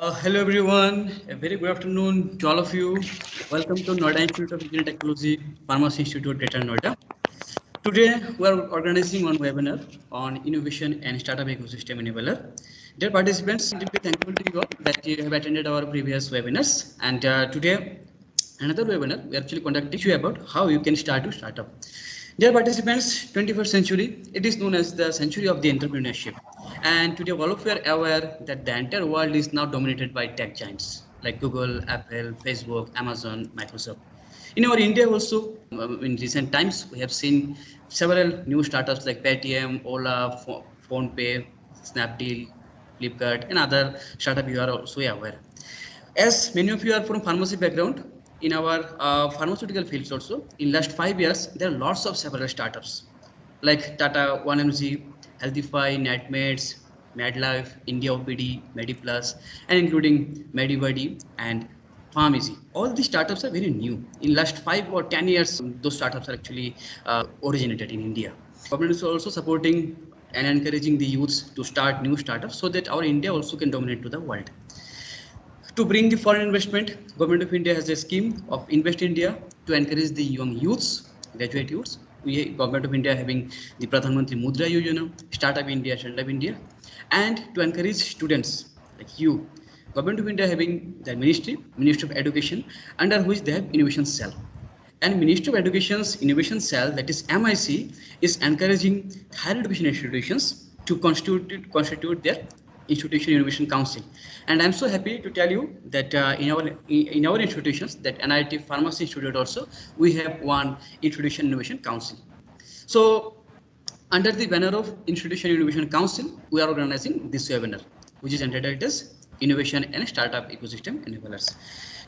Hello everyone, a very good afternoon to all of you. Welcome to Noida Institute of Engineering Technology, Pharmacy Institute, Greater Noida. Today we are organizing one webinar on innovation and startup ecosystem enabler. Dear participants, deeply thankful to you all that you have attended our previous webinars. And today, another webinar we are actually conducting you about how you can start a startup. Dear participants, 21st century, it is known as the century of the entrepreneurship. And today all of you are aware that the entire world is now dominated by tech giants like Google, Apple, Facebook, Amazon, Microsoft. In our India also, in recent times, we have seen several new startups like Paytm, Ola, PhonePe, Snapdeal, Flipkart, and other startups you are also aware. As many of you are from pharmacy background, in our pharmaceutical fields also, in last 5 years, there are lots of several startups like Tata 1mg, Healthify, Netmeds, MedLife, India OPD, MediPlus, and including MediBuddy and PharmEasy. All these startups are very new. In last 5 or 10 years, those startups are actually originated in India. Government is also supporting and encouraging the youths to start new startups so that our India also can dominate to the world. To bring the foreign investment, Government of India has a scheme of Invest India to encourage the young youths, graduate youths. Government of India having the Pradhan Mantri Mudra Yojana, Startup India, Startup India, and to encourage students like you. Government of India having the Ministry of Education, under which they have innovation cell. And Ministry of Education's innovation cell, that is MIC, is encouraging higher education institutions to constitute their institution innovation council. And I'm so happy to tell you that in our institutions, that NIT Pharmacy Institute also, we have one institution innovation council. So under the banner of Institution Innovation Council, we are organizing this webinar, which is entitled as Innovation and Startup Ecosystem Enablers.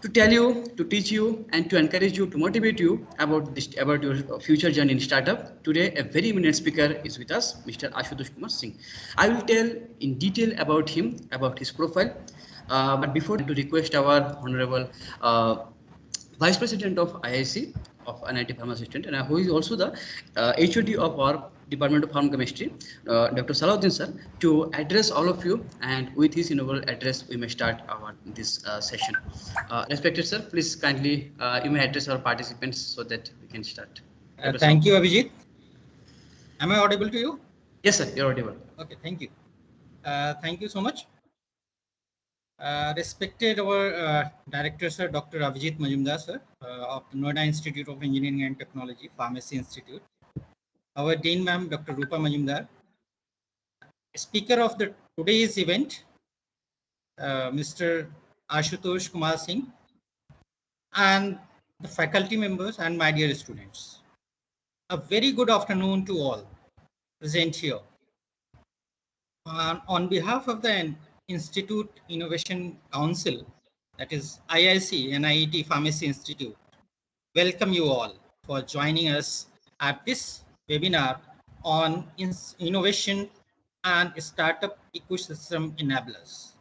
To tell you, to teach you, and to encourage you, to motivate you about your future journey in startup, today a very eminent speaker is with us, Mr. Ashutosh Kumar Singh. I will tell in detail about him, about his profile. But before to request our honorable Vice President of IIC of NIT Pharmacy Assistant, and who is also the HOD of our Department of Pharm Chemistry, Dr. Salahuddin sir, to address all of you. And with his inaugural address, we may start our this session. Respected sir, please kindly you may address our participants so that we can start. Thank you, Abhijit. Am I audible to you? Yes, sir, you're audible. Okay, thank you. Thank you so much. Respected our Director, Sir, Dr. Abhijit Majumdar, sir, of the Noida Institute of Engineering and Technology, Pharmacy Institute. Our Dean, Ma'am, Dr. Rupa Majumdar. Speaker of the today's event, Mr. Ashutosh Kumar Singh, and the faculty members and my dear students. A very good afternoon to all present here. On behalf of the Institute Innovation Council, that is IIC and NIT Pharmacy Institute, welcome you all for joining us at this webinar on innovation and startup ecosystem enablers.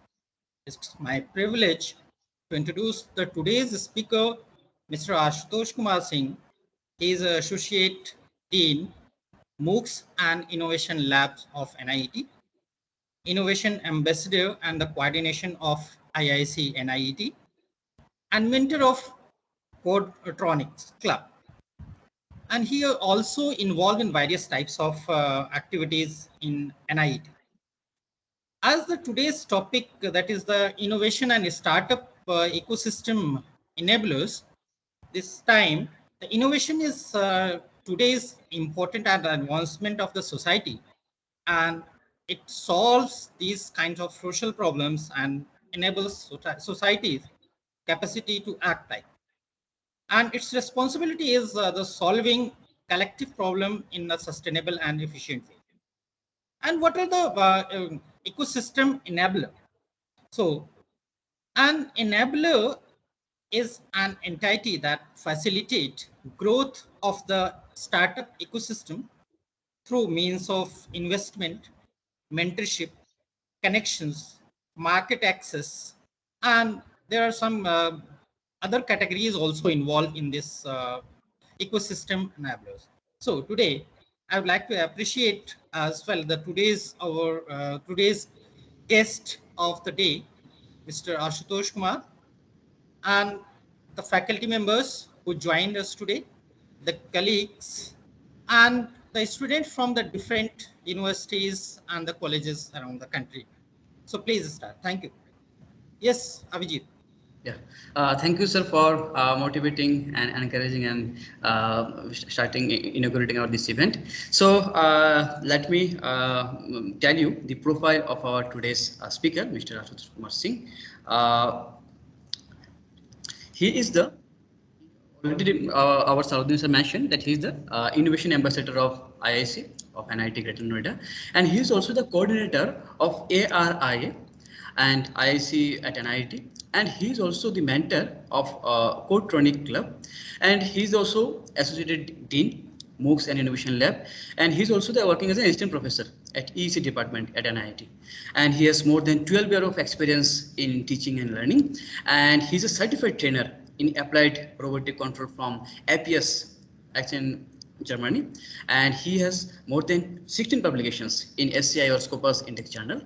It's my privilege to introduce the today's speaker, Mr. Ashutosh Kumar Singh. He is Associate Dean, MOOCs and Innovation Labs of NIT, Innovation Ambassador and the coordination of IIC NIET, and mentor of Codetronics Club. And he is also involved in various types of activities in NIET. As the today's topic, that is the innovation and startup ecosystem enablers, this time the innovation is today's important and advancement of the society, and it solves these kinds of social problems and enables society's capacity to act like. And its responsibility is the solving collective problem in a sustainable and efficient way. And what are the ecosystem enabler? So an enabler is an entity that facilitates growth of the startup ecosystem through means of investment, mentorship, connections, market access, and there are some other categories also involved in this ecosystem enablers. So today, I would like to appreciate as well the today's guest of the day, Mr. Ashutosh Kumar, and the faculty members who joined us today, the colleagues, and the students from the different universities and the colleges around the country. So please start. Thank you. Yes, Abhijit. Yeah, thank you, sir, for motivating and encouraging and inaugurating our this event. So let me tell you the profile of our today's speaker, Mr. Ashutosh Kumar Singh. Uh, he is the already our Saladin sir mentioned that he is the innovation ambassador of IIC of NIT Greater Noida, and he is also the coordinator of ARIA and IIC at NIT, and he is also the mentor of Codetronic Club, and he is also associated dean MOOCs and Innovation Lab, and he's also working as an assistant professor at EEC department at NIT, and he has more than 12 years of experience in teaching and learning, and he's a certified trainer in applied robotic control from APS, actually Germany, and he has more than 16 publications in SCI or Scopus Index Journal,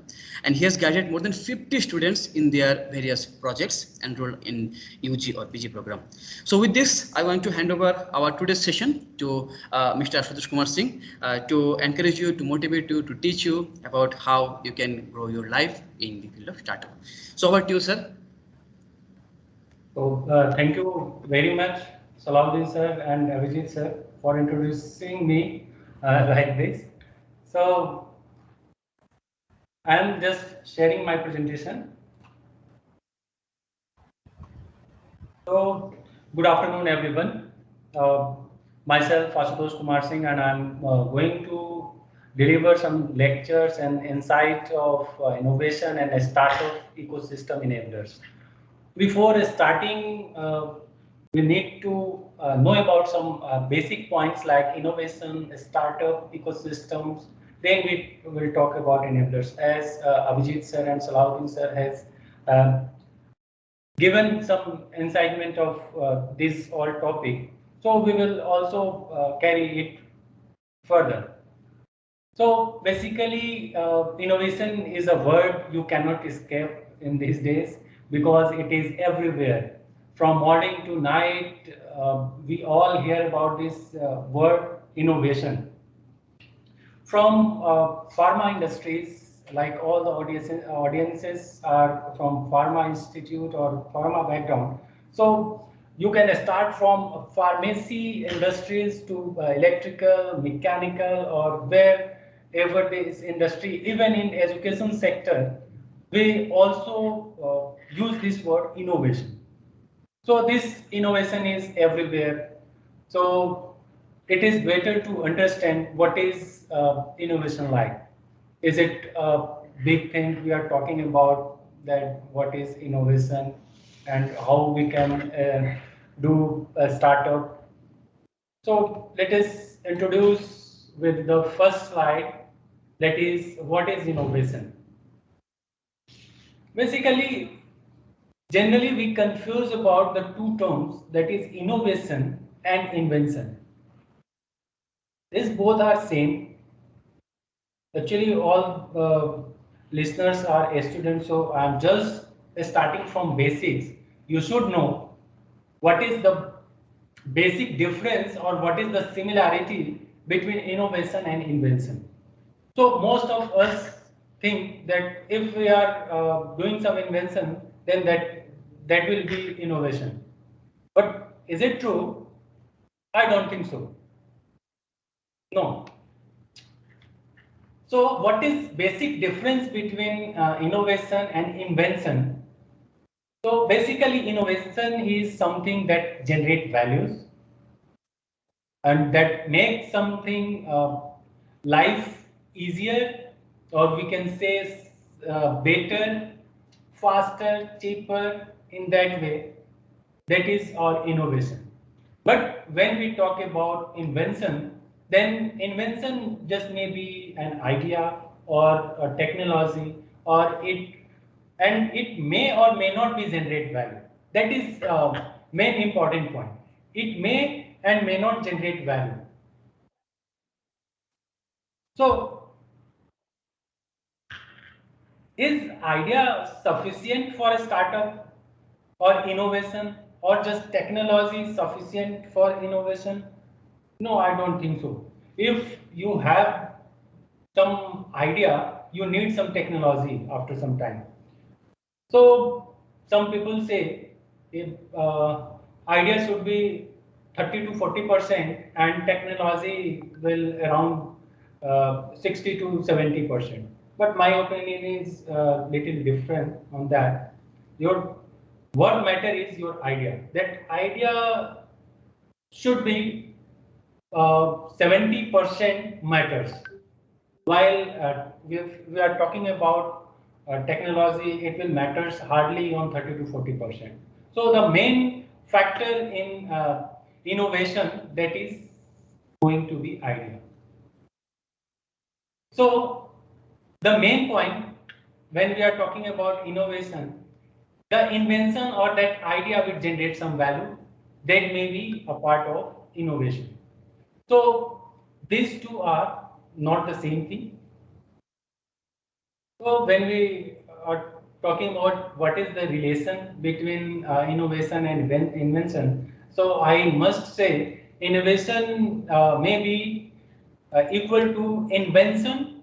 and he has guided more than 50 students in their various projects enrolled in UG or PG program. So with this, I want to hand over our today's session to Mr. Ashutosh Kumar Singh to encourage you, to motivate you, to teach you about how you can grow your life in the field of startup. So over to you, sir. So thank you very much, Salahuddin sir and Abhijit sir, for introducing me like this. So I am just sharing my presentation. So good afternoon, everyone. Myself, Ashutosh Kumar Singh, and I'm going to deliver some lectures and insight of innovation and startup ecosystem enablers. Before starting, we need to know about some basic points like innovation, startup, ecosystems. Then we will talk about enablers. As Abhijit sir and Salahuddin sir has given some incitement of this all topic, so we will also carry it further. So basically, innovation is a word you cannot escape in these days because it is everywhere. From morning to night, we all hear about this word innovation. From pharma industries, like all the audiences are from pharma institute or pharma background. So you can start from pharmacy industries to electrical, mechanical, or wherever this industry, even in education sector, we also use this word innovation. So this innovation is everywhere. So it is better to understand what is innovation like. Is it a big thing we are talking about, that what is innovation and how we can do a startup? So let us introduce with the first slide, that is what is innovation. Basically, generally we confuse about the two terms, that is innovation and invention. These both are same. Actually, all listeners are students, so I'm just starting from basics. You should know what is the basic difference or what is the similarity between innovation and invention. So most of us think that if we are doing some invention, then that will be innovation. But is it true? I don't think so. No. So what is basic difference between innovation and invention? So basically innovation is something that generates values and that makes something life easier, or we can say better, faster, cheaper, in that way. That is our innovation. But when we talk about invention, then invention just may be an idea or a technology, or it may or may not be generate value. That is main important point. It may and may not generate value. So Is idea sufficient for a startup or innovation, or just technology sufficient for innovation? No, I don't think so. If you have some idea, you need some technology after some time. So some people say if idea should be 30 to 40% and technology will around 60 to 70%. But my opinion is little different on that. Your what matter is your idea. That idea should be 70% matters. While we are talking about technology, it will matters hardly on 30 to 40%. So the main factor in innovation, that is going to be idea. So the main point when we are talking about innovation, the invention or that idea will generate some value, that may be a part of innovation. So these two are not the same thing. So when we are talking about what is the relation between innovation and invention, so I must say innovation may be equal to invention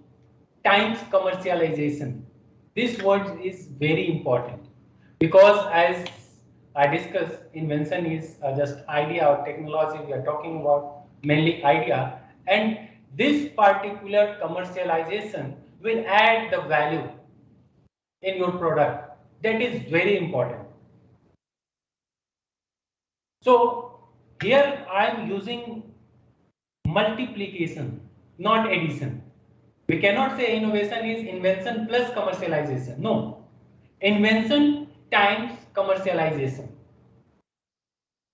times commercialization. This word is very important because as I discussed, invention is just idea or technology. We are talking about mainly idea, and this particular commercialization will add the value in your product. That is very important. So here I am using multiplication, not addition. We cannot say innovation is invention plus commercialization. No, invention times commercialization.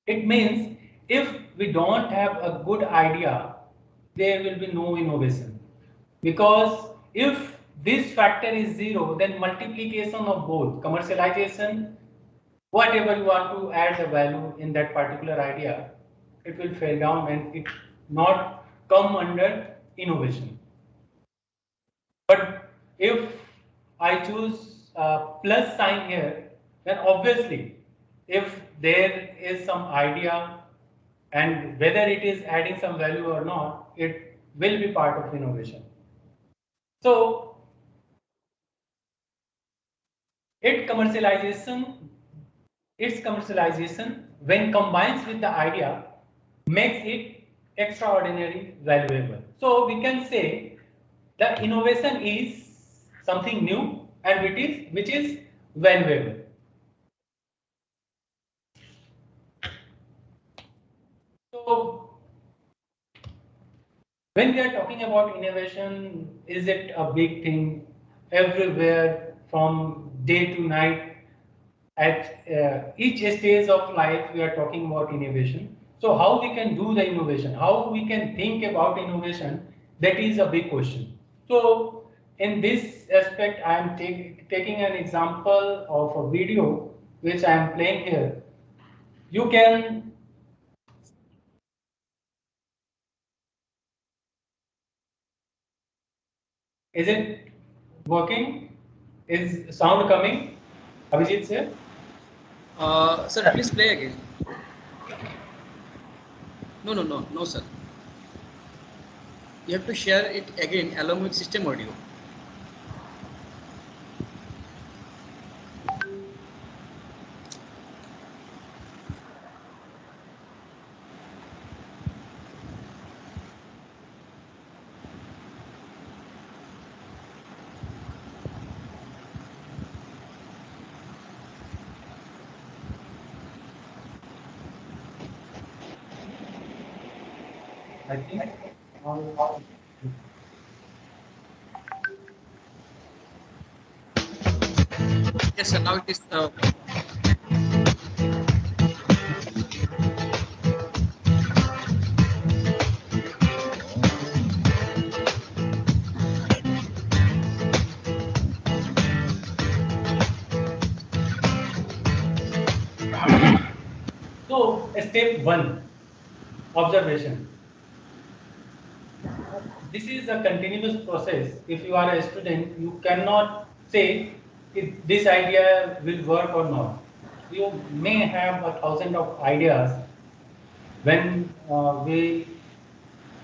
It means if we don't have a good idea, there will be no innovation. Because if this factor is zero, then multiplication of both commercialization, whatever you want to add the value in that particular idea, it will fail down and it not come under innovation. But if I choose plus sign here, then obviously if there is some idea and whether it is adding some value or not, it will be part of innovation. So its commercialization when combines with the idea makes it extraordinary valuable. So we can say the innovation is something new and which is valuable. So when we are talking about innovation, is it a big thing everywhere from day to night? At each stage of life, we are talking about innovation. So how we can do the innovation? How we can think about innovation? That is a big question. So in this aspect, I am taking an example of a video which I am playing here. You can. Is it working? Is sound coming? Abhijit sir? Sir, please play again. No, sir. You have to share it again along with system audio. I think. Yes, sir. Now it is. So step one, observation. This is a continuous process. If you are a student, you cannot say if this idea will work or not. You may have 1,000 of ideas. When we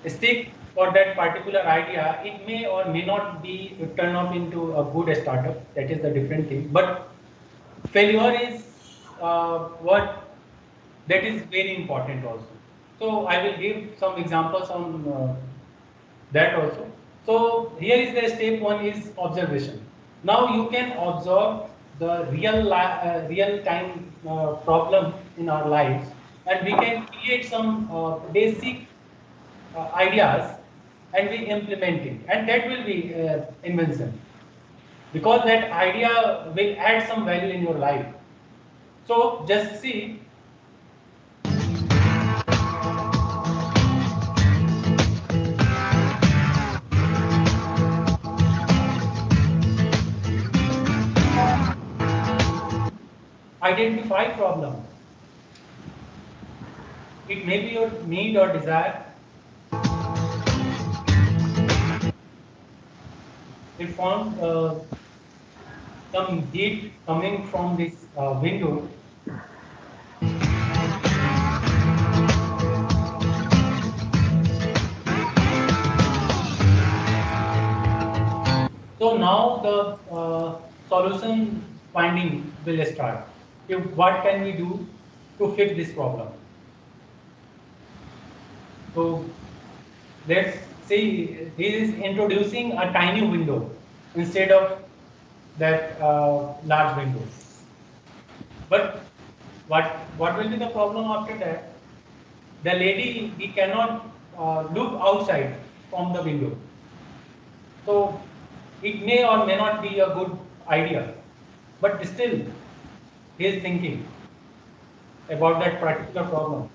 stick for that particular idea, it may or may not be turn up into a good startup. That is the different thing. But failure is what that is very important also. So I will give some examples on that also. So here is the step one is observation. Now you can observe the real time problem in our lives, and we can create some basic ideas and we implement it, and that will be invention, because that idea will add some value in your life. So just see. Identify problem. It may be your need or desire. It found some heat coming from this window. So now the solution finding will start. What can we do to fix this problem? So let's see, he is introducing a tiny window instead of that large window. But what will be the problem after that? The lady, he cannot look outside from the window. So it may or may not be a good idea, but still he is thinking about that particular problem.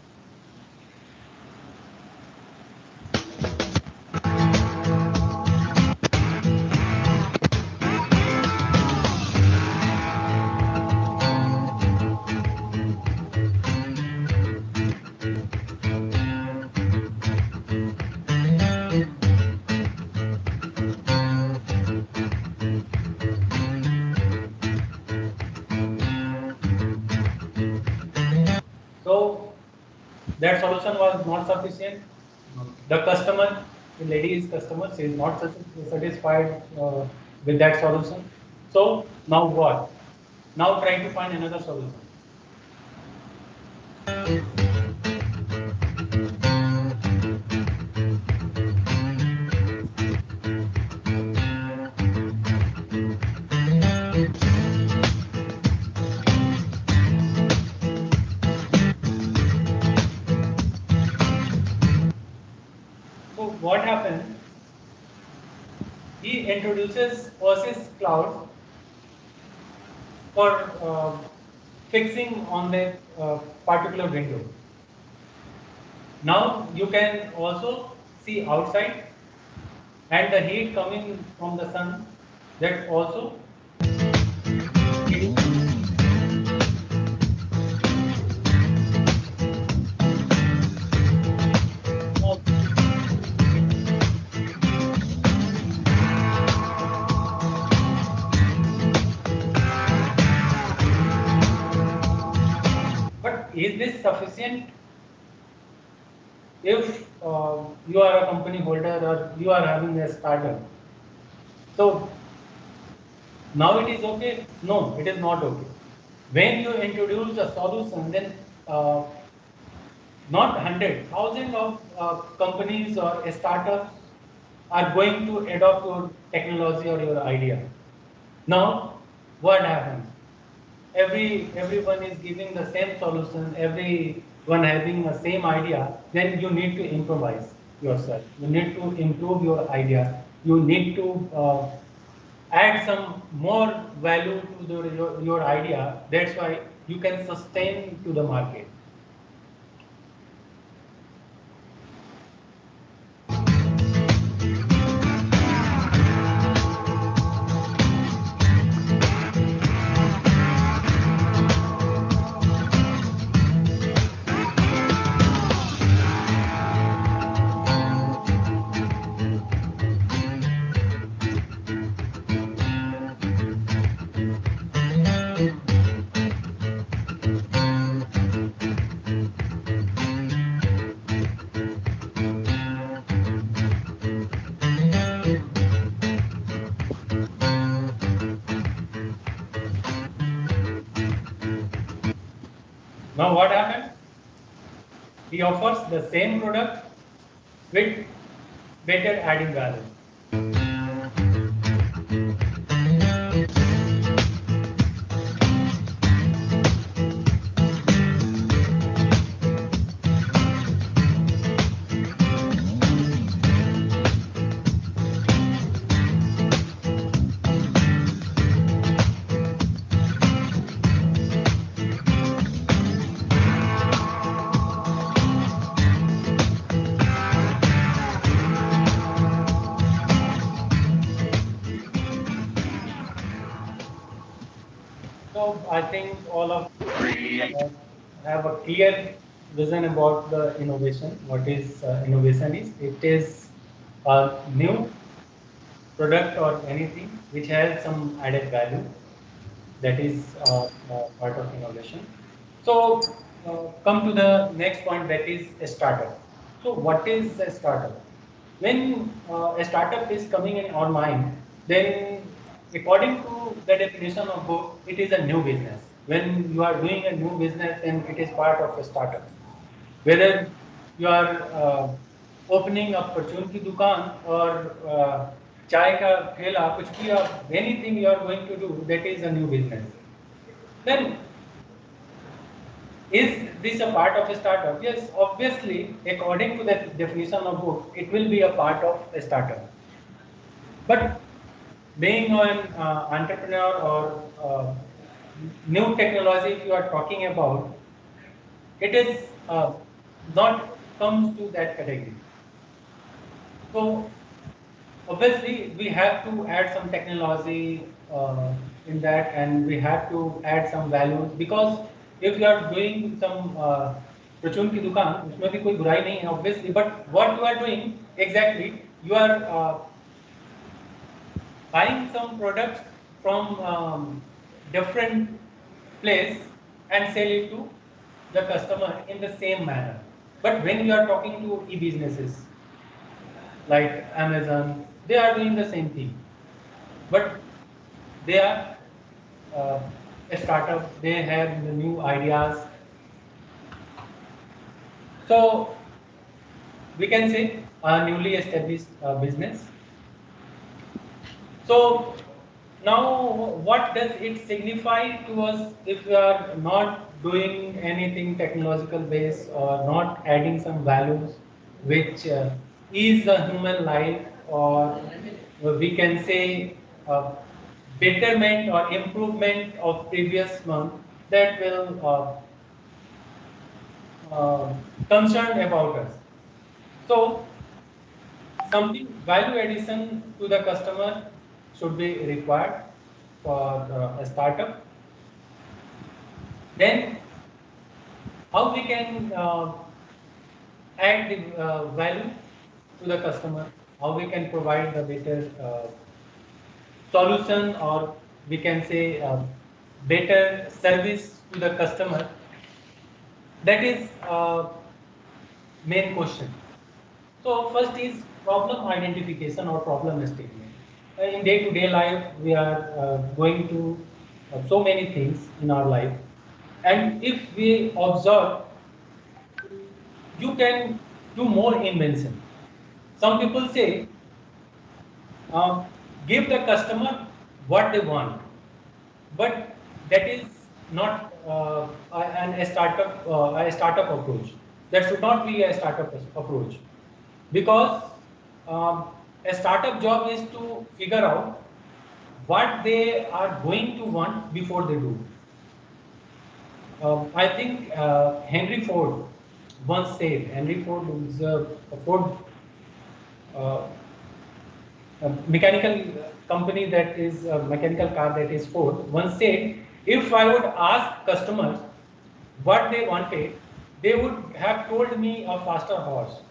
So that solution was not sufficient. The customer, the lady is customer, she is not satisfied with that solution. So now what? Now try to find another solution. So what happened? He introduces Oasis Cloud for fixing on the particular window. Now you can also see outside and the heat coming from the sun, that also but is this sufficient? If you are a company holder or you are having a startup, so now it is okay? No, it is not okay. When you introduce a solution, then not 100, thousands of companies or startups are going to adopt your technology or your idea. Now, what happens? Everyone is giving the same solution, everyone having the same idea, then you need to improvise yourself. You need to improve your idea. You need to add some more value to your idea. That's why you can sustain to the market. Now what happened? He offers the same product with better adding value. So I think all of have a clear vision about the innovation. What is innovation is? It is a new product or anything which has some added value. That is part of innovation. So come to the next point, that is a startup. So what is a startup? When a startup is coming in our mind, then according to the definition of book, it is a new business. When you are doing a new business, then it is part of a startup. Whether you are opening a परचून की दुकान और चाय का ठेला कुछ भी आप anything you are going to do, that is a new business. Then is this a part of a startup? Yes, obviously, according to the definition of book, it will be a part of a startup. But being an entrepreneur or new technology, if you are talking about, it is not comes to that category. So obviously, we have to add some technology in that, and we have to add some values, because if you are doing some परचून की दुकान, उसमें भी कोई बुराई नहीं है obviously, but what you are doing exactly, you are buying some products from different place and sell it to the customer in the same manner. But when you are talking to e-businesses like Amazon, they are doing the same thing, but they are a startup. They have the new ideas. So we can say a newly established business. So now what does it signify to us if we are not doing anything technological based or not adding some values which is the human life, or we can say betterment or improvement of previous month, that will concerned about us. So something value addition to the customer should be required for a startup. Then how we can add the value to the customer, how we can provide the better solution, or we can say better service to the customer. That is main question. So first is problem identification or problem statement. In day-to-day life, we are going to so many things in our life, and if we observe, you can do more invention. Some people say, give the customer what they want, but that is not a startup approach. That should not be a startup approach, because a startup job is to figure out what they are going to want before they do. I think Henry Ford once said, Henry Ford is a Ford a mechanical company, that is a mechanical car, that is Ford, once said, if I would ask customers what they wanted, they would have told me a faster horse.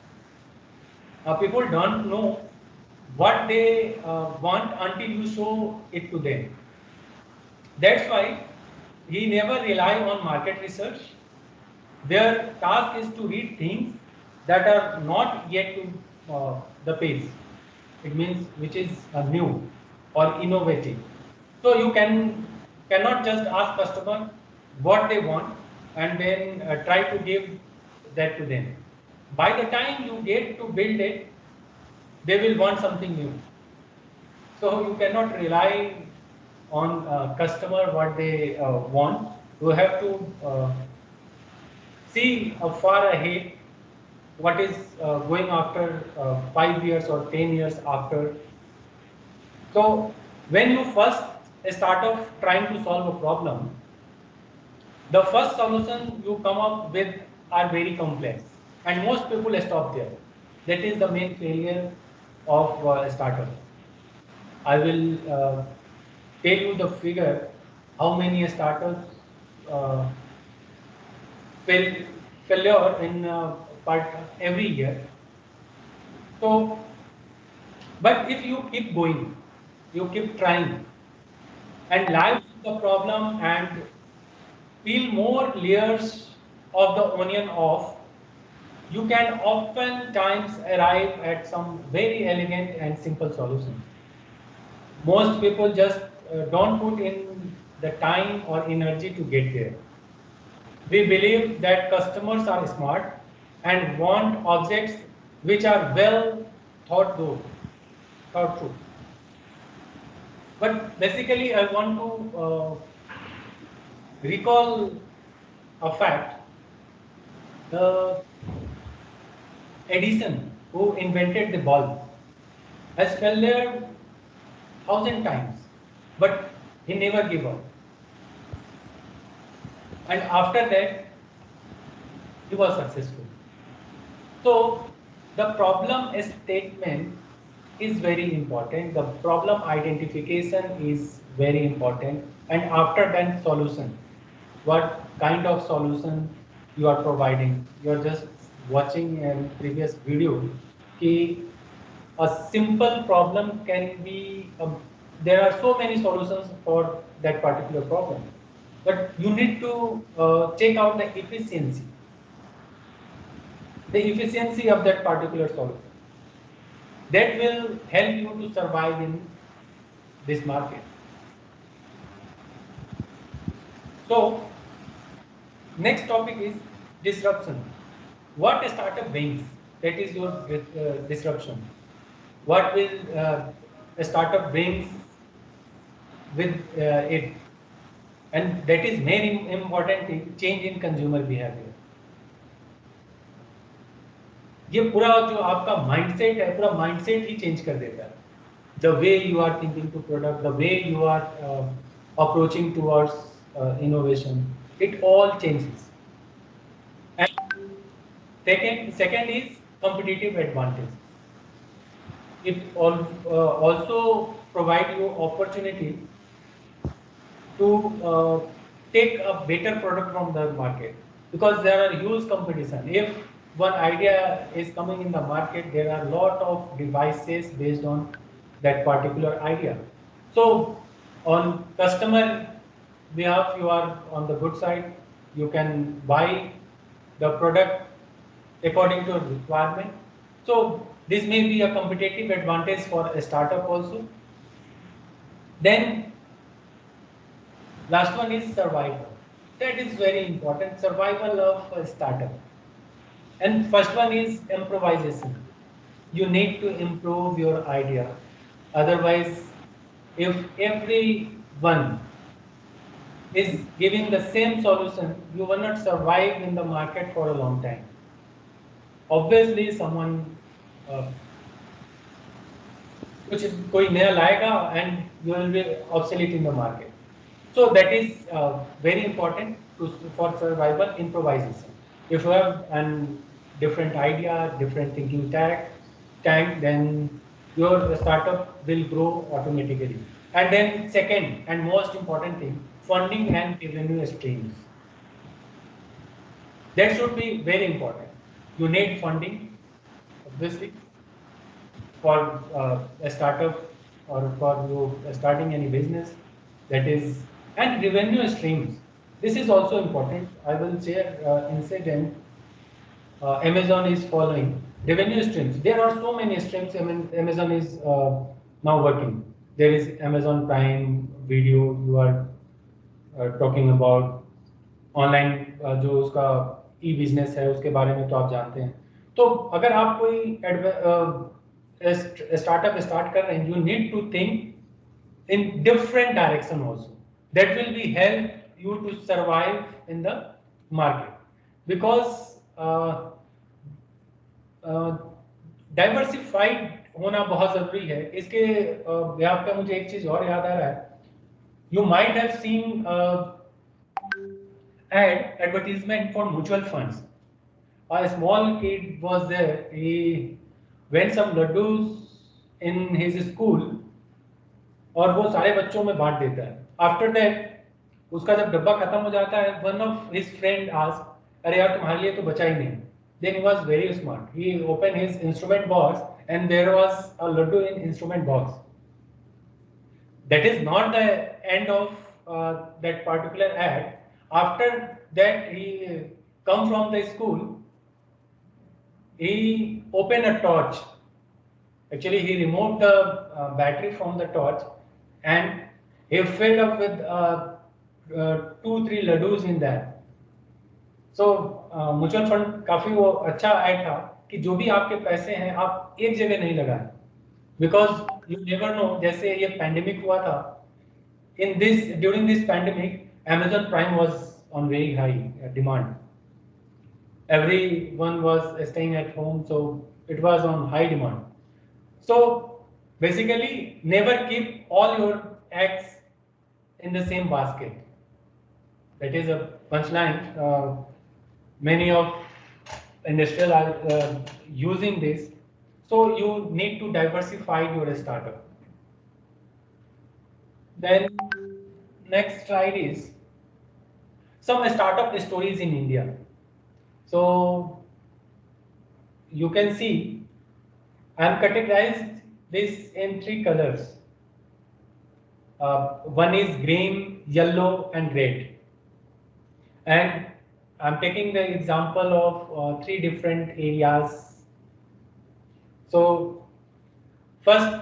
People don't know what they want until you show it to them. That's why he never rely on market research. Their task is to read things that are not yet to the page. It means which is new or innovative. So you cannot just ask customer what they want. and then try to give that to them. By the time you get to build it, they will want something new. So you cannot rely on customer what they want. You have to see far ahead what is going after 5 years or 10 years after. So when you first start off trying to solve a problem, the first solution you come up with are very complex, and most people stop there. That is the main failure of a startup. I will tell you the figure how many startups uh, failure in part every year. So, but if you keep going, you keep trying, and live with the problem and peel more layers of the onion off, you can oftentimes arrive at some very elegant and simple solution. Most people just don't put in the time or energy to get there. We believe that customers are smart and want objects which are well thought through. But basically, I want to recall a fact. The Edison, who invented the bulb, has failed 1,000 times, but he never gave up. And after that, he was successful. So the problem statement is very important. The problem identification is very important. And after that, solution. What kind of solution you are providing? You are just watching a previous video. A simple problem can be, there are so many solutions for that particular problem. But you need to check out the efficiency of that particular solution. That will help you to survive in this market. So, next topic is disruption. What startup brings? That is your disruption. What will a startup brings with it? And that is main important thing, change in consumer behavior. ये पूरा जो आपका mindset है, पूरा mindset ही change कर देता है. The way you are thinking to product, the way you are approaching towards innovation, it all changes. And second is competitive advantage. It also provide you opportunity to take a better product from the market, because there are huge competition. If one idea is coming in the market, there are a lot of devices based on that particular idea. So on customer behalf, you are on the good side. You can buy the product according to requirement. So this may be a competitive advantage for a startup also. Then last one is survival. That is very important, survival of a startup. And first one is improvisation. You need to improve your idea. Otherwise, if everyone is giving the same solution, you will not survive in the market for a long time. Obviously, someone कोई नया लाएगा and you will be obsolete in the market. So that is very important for survival, improvisation. If you have a different idea, different thinking tank, then your startup will grow automatically. And then second and most important thing, funding and revenue streams. That should be very important. You need funding, obviously, for a startup or for you starting any business. That is, and revenue streams. This is also important. I will share incident. Amazon is following revenue streams. There are so many streams. Amazon is now working. There is Amazon Prime Video. You are talking about online जो उसका ई business है उसके बारे में तो आप जानते हैं। तो अगर आप कोई स्टार्टअप स्टार्ट कर रहे हैं, you need to think in different direction also, that will be help you to survive in the market, because diversified होना बहुत जरूरी है। इसके यहाँ पे मुझे एक चीज और याद आ रहा है, you might have seen advertisement for mutual funds. A small kid was there, he went some laddus in his school और वो सारे बच्चों में बांट देता है। आफ्टर दैट उसका जब डब्बा खत्म हो जाता है, one of his friend ask, अरे यार तुम्हारे लिए तो बचा ही नहीं। Then he was very smart, he open his instrument box and there was a laddu in instrument box. That is not the end of that particular ad. After that, he come from the school, he opened a torch. Actually, he removed the battery from the torch and he filled up with 2-3 laddus in that. So mutual fund काफी वो अच्छा add था कि जो भी आपके पैसे हैं आप एक जगह नहीं लगाएं, बिकॉज यू नेवर नो। जैसे ये पैंडेमिक हुआ था, in this during this pandemic, Amazon Prime was on very high demand. Everyone was staying at home, so it was on high demand. So basically, never keep all your eggs in the same basket. That is a punchline. Many of industrial are using this, so you need to diversify your startup. Then next slide is some startup stories in India. So you can see I am categorized this in 3 colors. One is green, yellow and red. And I am taking the example of 3 different areas. So first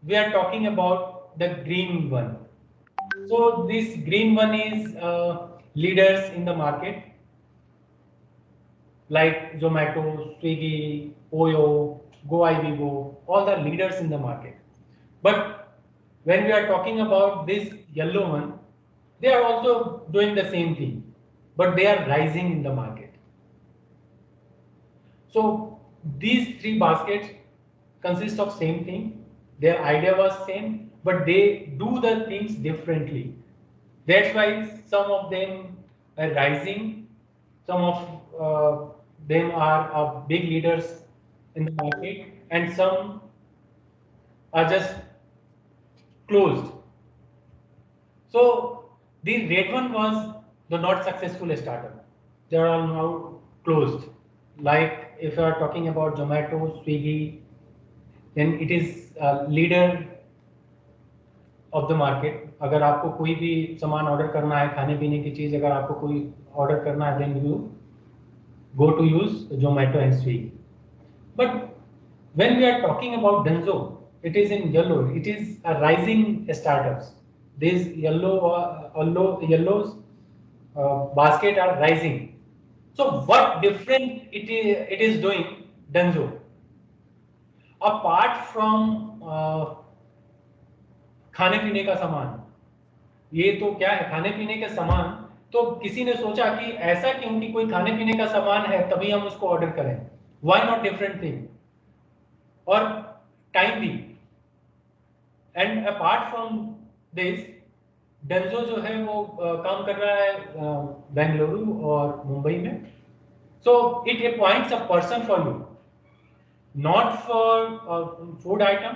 we are talking about the green one. So this green one is leaders in the market like Zomato, Swiggy, Oyo, GoIbibo, all the leaders in the market. But when we are talking about this yellow one, they are also doing the same thing, but they are rising in the market. So these 3 baskets consist of same thing. Their idea was same, but they do the things differently. That's why some of them are rising, some of them are big leaders in the market, and some are just closed. So the red one was the not successful startup. They are all now closed. Like if you are talking about Zomato, Swiggy, then it is a leader of the market. अगर आपको कोई भी सामान order करना है, खाने पीने की चीज अगर आपको कोई ऑर्डर करना है, then you go to use Zomato and Swiggy. But when we are talking about Denso, it is in yellow. It is a rising startups. These yellows basket are rising. So what different it is doing Denso? Apart from खाने पीने का सामान, ये तो क्या है खाने पीने के सामान, तो किसी ने सोचा कि ऐसा क्यों कि कोई खाने पीने का सामान है तभी हम उसको ऑर्डर करें, व्हाई नॉट डिफरेंट थिंग, और टाइम भी। And apart from this Dunzo जो है वो काम कर रहा है बेंगलुरु और मुंबई में। So it appoints a person for you, not for food item,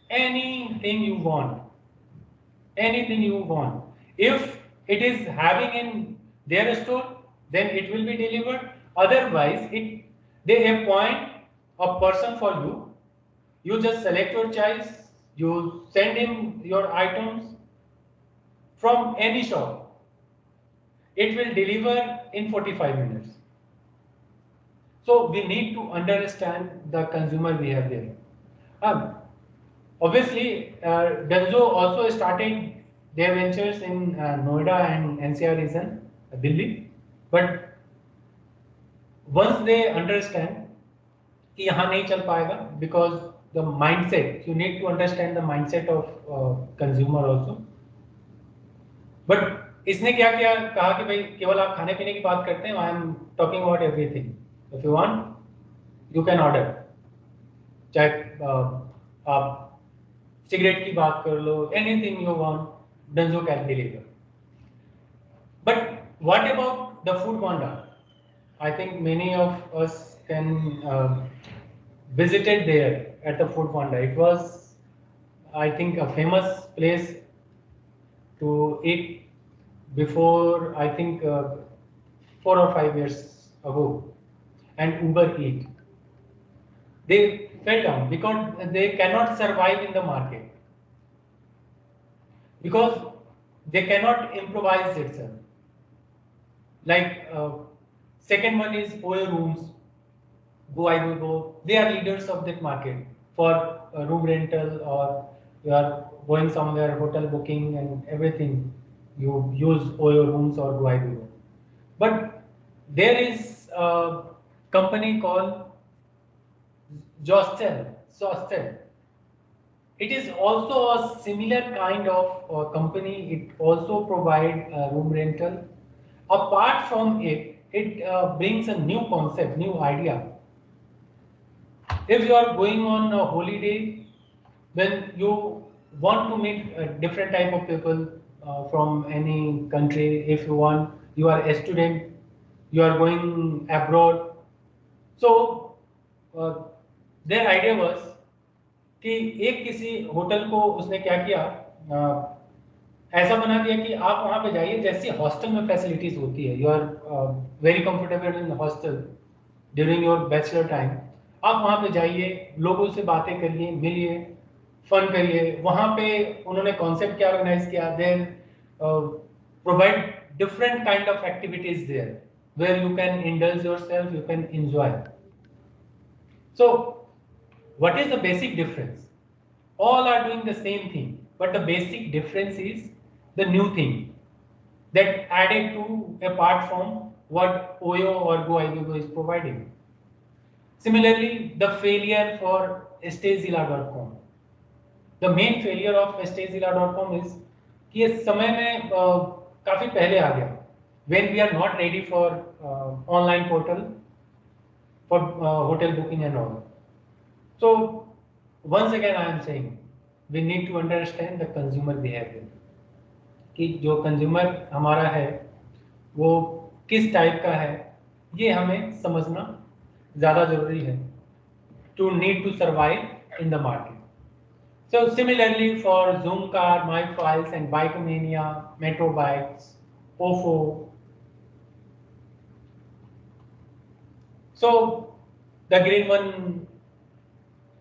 anything you want, anything you want. If it is having in their store, then it will be delivered. Otherwise, they appoint a person for you. You just select your choice, you send him your items from any shop. It will deliver in 45 minutes. So we need to understand the consumer behavior. Obviously, Denso also started their ventures in Noida and NCR region. Delhi, but once they understand कि यहाँ नहीं चल पाएगा, because the mindset, you need to understand the mindset of consumer also. But इसने क्या किया, कहा कि भाई केवल आप खाने पीने की बात करते हैं, I am talking about everything. If you want you can order. चाहे आप सिगरेट की बात कर लो, anything you want, Denso can deliver. But what about the food panda? I think many of us can visited there at the food panda. It was, I think, a famous place to eat before, I think, 4 or 5 years ago. And Uber Eat, they fell down because they cannot survive in the market, because they cannot improvise itself. Like second one is OYO rooms, Goibibo. They are leaders of that market for room rental, or you are going somewhere, hotel booking and everything. You use OYO rooms or Goibibo. But there is a company called Zostel. It is also a similar kind of company. It also provide room rental. Apart from it, it brings a new concept, new idea. If you are going on a holiday, when you want to meet a different type of people from any country, if you want, you are a student, you are going abroad. So their idea was कि एक किसी hotel को उसने क्या किया, ऐसा बना दिया कि आप वहां पे जाइए जैसी हॉस्टल में फैसिलिटीज होती है. You are very comfortable in hostel during your bachelor time. आप वहां पे जाइए, लोगों से बातें करिए, मिलिए, फन करिए. वहां पे उन्होंने कॉन्सेप्ट क्या ऑर्गेनाइज किया, then provide different kind of activities there where you can indulge yourself, you can enjoy. So what is the basic difference? All are doing the same thing, but the basic difference is the new thing that added to, apart from what OYO or Goibibo is providing. Similarly, the failure for stayzilla.com. The main failure of stayzilla.com is कि ये समय में काफी पहले आ गया, when we are not ready for online portal for hotel booking and all. So once again I am saying we need to understand the consumer behavior, कि जो consumer हमारा है वो किस टाइप का है, ये हमें समझना ज़्यादा जरूरी है to need to survive in the market. So similarly for Zoomcar, MyFiles and Bikeomania, MetroBikes, OFO. So the green one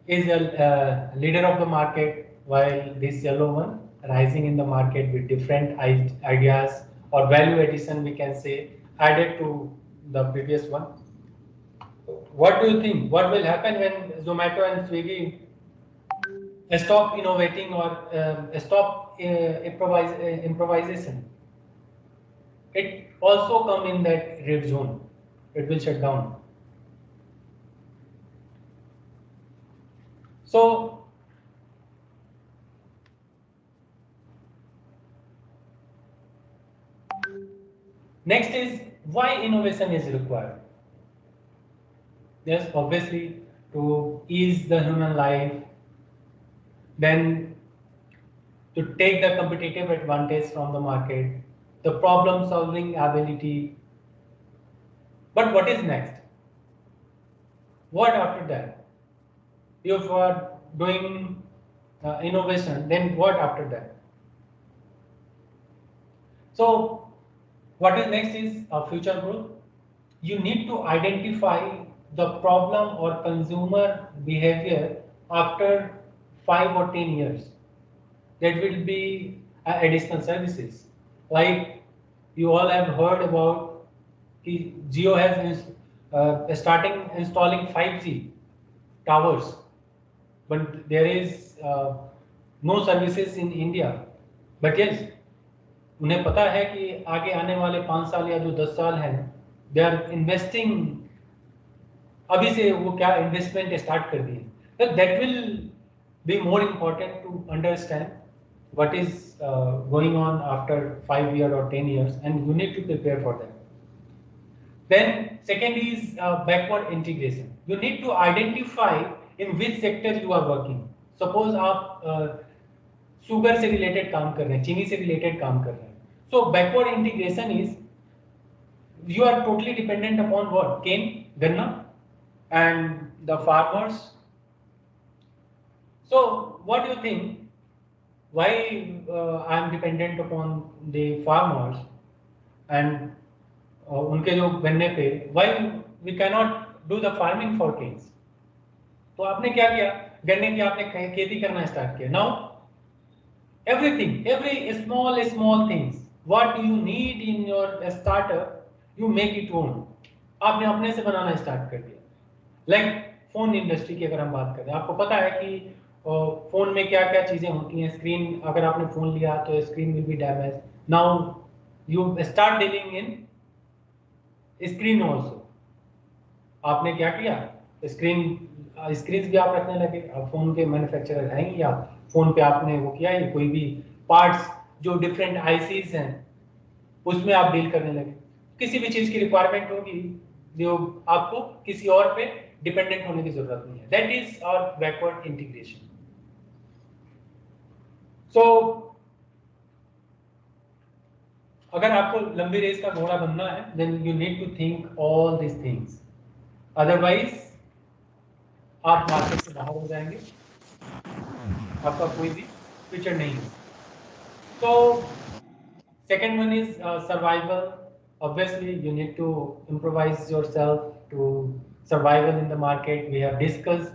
is a leader of the market, while this yellow one rising in the market with different ideas or value addition, we can say, added to the previous one. What do you think? What will happen when Zomato and Swiggy stop innovating or stop improvisation? It also come in that red zone. It will shut down. So next is why innovation is required. Yes, obviously to ease the human life, then to take the competitive advantage from the market, the problem solving ability. But what is next? What after that? If you are doing innovation, then what after that? So what is next is future growth. You need to identify the problem or consumer behavior after 5 or 10 years. That will be additional services. Like you all have heard about Jio has starting installing 5G towers, but there is no services in India. But yes, उन्हें पता है कि आगे आने वाले 5 साल या जो 10 साल हैं, दे आर इन्वेस्टिंग, अभी से वो क्या इन्वेस्टमेंट स्टार्ट कर दिए. तो that will be more important to understand what is going on after 5 years or 10 years, and you need to prepare for that. Then second is backward integration. You need to identify in which sector you are working. Suppose आप sugar से related काम कर रहे हैं, चीनी से related काम कर रहे हैं. So backward integration is you are totally dependent upon what? Cane, गन्ना, and the farmers. So what do you think? Why I am dependent upon the farmers and उनके जो गन्ने पे, why we cannot do the farming for canes? तो आपने क्या किया, गन्ने की आपने खेती करना स्टार्ट किया. Now everything, every small things what you need in your startup, you make it own. आपने अपने से बनाना स्टार्ट कर दिया. लाइक फोन इंडस्ट्री की अगर हम बात करें, आपको पता है कि फोन में क्या क्या चीजें होती हैं. स्क्रीन, अगर आपने फोन लिया तो screen will be damage. Now you start dealing in screen also. आपने क्या किया, स्क्रीन भी आप रखने लगे. अब फोन के मैन्युफैक्चरर हैं या फोन पे आपने वो किया है, कोई भी पार्ट्स जो डिफरेंट आईसीज हैं उसमें आप डील करने लगे. किसी भी चीज की रिक्वायरमेंट होगी जो आपको किसी और पे डिपेंडेंट होने की जरूरत नहीं है. That is our backward integration. So अगर आपको लंबी रेस का घोड़ा बनना है, then you need to think all this things, otherwise आप मार्केट से बाहर हो जाएंगे, आपका कोई भी फ्यूचर नहीं है. तो second one is survival. Obviously you need to improvise yourself to survival in the market. We have discussed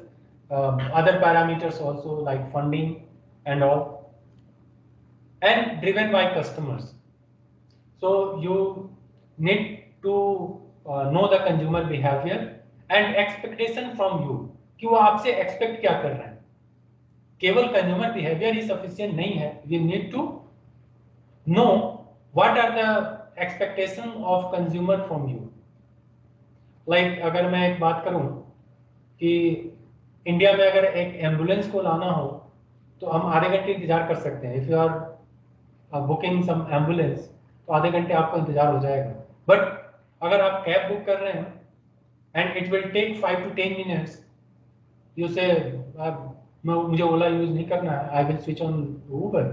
other parameters also like funding and all, and driven by customers. So you need to know the consumer behavior and expectation from you कि वो आपसे expect क्या कर रहे हैं. केवल consumer behavior ही sufficient नहीं है. We need to know what are the expectation of consumer from you. Like अगर मैं एक बात करूं कि इंडिया में अगर एक एम्बुलेंस को लाना हो तो हम आधे घंटे इंतजार कर सकते हैं. If you are booking some ambulance तो आधे घंटे आपको इंतजार हो जाएगा. बट अगर आप कैब बुक कर रहे हैं and it will take 5 to 10 minutes, you say मुझे ओला यूज नहीं करना है, I will switch on Uber,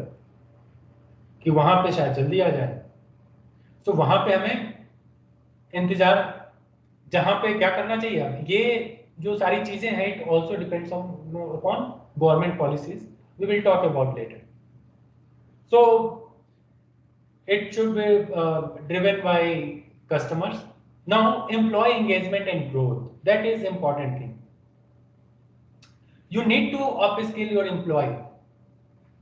कि वहां पे शायद जल्दी आ जाए. तो वहां पे हमें इंतजार, जहां पे क्या करना चाहिए, ये जो सारी चीजें हैं it also depends upon government policies. We will talk about later. So it should be driven by customers. Now employ engagement and growth, that is important thing. You need to upskill your employee,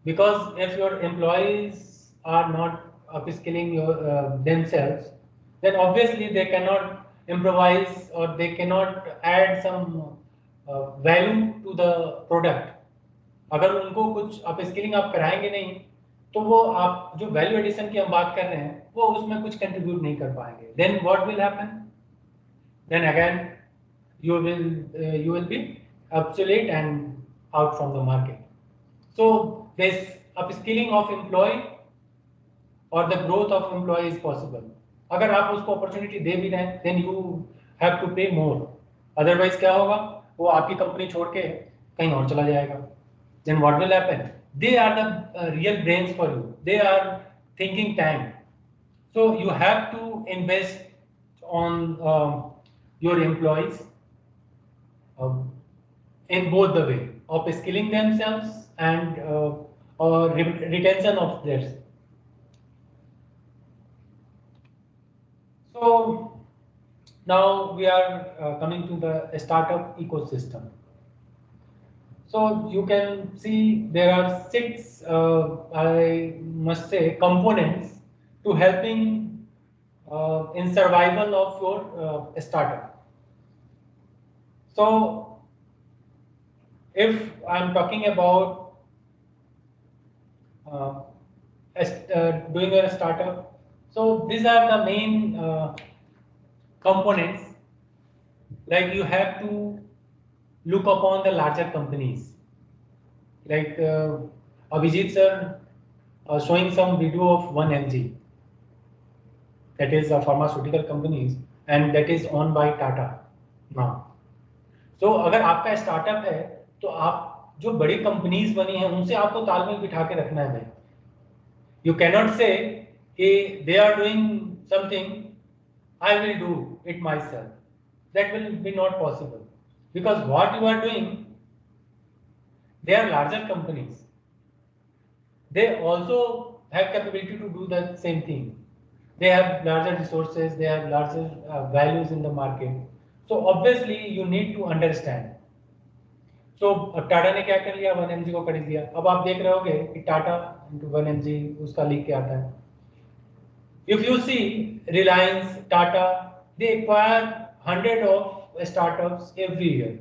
because if your employees are not upskilling themselves, then obviously they cannot improvise or they cannot add some value to the product. अगर उनको कुछ upskilling आप कराएंगे नहीं तो वो आप जो वैल्यू एडिशन की हम बात कर रहे हैं वो उसमें कुछ कंट्रीब्यूट नहीं कर पाएंगे. Then what will happen, then again you will be obsolete and out from the market. So this upskilling of employee or the growth of employee is possible. अगर आप उसको अपॉर्चुनिटी दे भी रहे हैं then you have to pay more. Otherwise क्या होगा, वो आपकी कंपनी छोड़ के कहीं और चला जाएगा. Then what will happen? They are the real brains for you. They are thinking tank. So you have to invest on your employees in both the way of skilling themselves and retention of theirs. So now we are coming to the startup ecosystem. So you can see there are 6 I must say components to helping in survival of your startup. So if I'm talking about doing a startup. So these are the main components. Like you have to look upon the larger companies. Like Abhijit sir showing some video of 1mg, that is a pharmaceutical companies, and that is owned by Tata now. So अगर आपका startup है तो आप जो बड़ी companies बनी हैं उनसे आपको तालमेल बिठा के रखना है भाई. You cannot say कि they are doing something, I will do it myself. That will be not possible, because what you are doing, they are larger companies. They also have capability to do the same thing. They have larger resources, they have larger values in the market. So obviously you need to understand. So Tata ने क्या कर लिया, 1mg को खरीद लिया. अब आप देख रहे होगे कि टाटा into 1mg उसका लिख के आता है. If you see Reliance, Tata, they acquire 100 of startups every year.